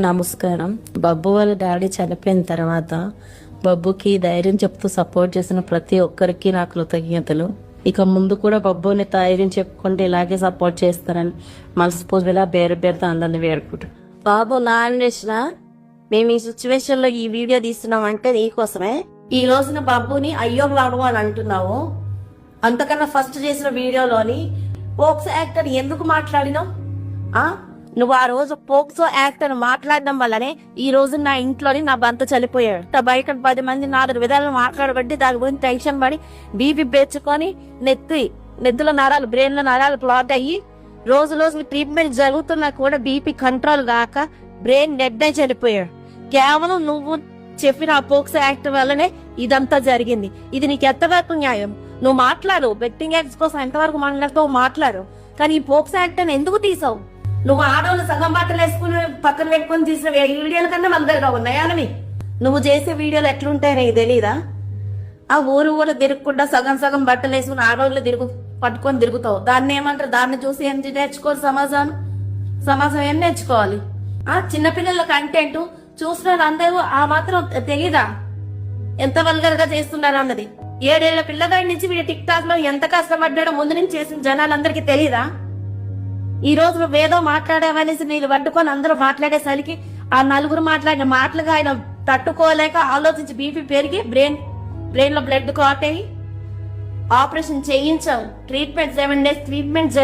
నమస్కారం. బబ్బు వాళ్ళ డాడీ చనిపోయిన తర్వాత బబ్బుకి ధైర్యం చెప్తూ సపోర్ట్ చేసిన ప్రతి ఒక్కరికి నా కృతజ్ఞతలు. ఇక ముందు కూడా బబ్బుని ధైర్యం చెప్పుకుంటే ఇలాగే సపోర్ట్ చేస్తారని మనస్ఫూర్తిగా పేరుతో అందరిని వేడుకుంటారు. బాబు నాన్వేషణ మేము ఈ సిచ్యువేషన్ లో ఈ వీడియో తీస్తున్నాం అంటే నీకోసమే. ఈ రోజున బాబుని అయ్యో బాబు అని అంటున్నావు. అంతకన్నా ఫస్ట్ చేసిన వీడియోలోని పోక్సో యాక్ట్ అని ఎందుకు మాట్లాడినావు? నువ్వు ఆ రోజు పోక్సో యాక్ట్ అని మాట్లాడడం వల్లనే ఈ రోజు నా ఇంట్లోని నా భర్త చనిపోయాడు. బయట 10 మంది 4 విధాలు మాట్లాడబట్టి దాని గురించి టెన్షన్ పడి బీపీ పెంచుకొని నెత్తుల నరాలు బ్రెయిన్ లో నరాలు ప్లాట్ అయ్యి రోజు ట్రీట్మెంట్ జరుగుతున్నా కూడా బీపీ కంట్రోల్ కాక బ్రెయిన్ డెడ్ అయి చనిపోయాడు. కేవలం నువ్వు చెప్పిన ఆ పోక్సో యాక్ట్ వల్లనే ఇదంతా జరిగింది. ఇది నీకు ఎంతవరకు న్యాయం? నువ్వు మాట్లాడు, బెట్టింగ్ యాక్ట్స్ కోసం ఎంతవరకు మాట్లాడు, కానీ ఈ పోక్సో యాక్ట్ అని ఎందుకు తీసావు? నువ్వు ఆడవాళ్ళు సగం బట్టలు వేసుకుని పక్కన పెట్టుకుని తీసిన వీడియోల కన్నా మన దగ్గర ఉన్నాయానవి. నువ్వు చేసే వీడియోలు ఎట్లుంటాయో నీకు తెలీదా? ఆ ఊరు తిరగకుండా సగం బట్టలు వేసుకుని ఆడవాళ్ళు పట్టుకొని తిరుగుతావు. దాన్ని ఏమంటారు? దాన్ని చూసి ఏం నేర్చుకోవాలి? సమాజం ఏం నేర్చుకోవాలి? చిన్నపిల్లల కంటెంట్ చూస్తున్నారు అందరూ. ఆ మాత్రం తెలీదా ఎంత వల్గర్ గా చేస్తున్నారు అన్నది? 7 ఏళ్ల పిల్లగాడి నుంచి వీడి టిక్ టాక్ లో ఎంత కష్టపడ్డాడో ముందు నుంచి చేసిన జనాలందరికీ తెలీదా? ఈ రోజు నువ్వేదో మాట్లాడావనేసి నీళ్ళు పట్టుకొని అందరూ మాట్లాడేసరికి ఆ నలుగురు మాట్లాడిన మాటలుగా ఆయన తట్టుకోలేక ఆలోచించి బీపీ పెరిగి బ్రెయిన్ లో బ్లడ్ క్లాట్ అయ్యి ఆపరేషన్ చేయించావు. Treatment 7 days treatment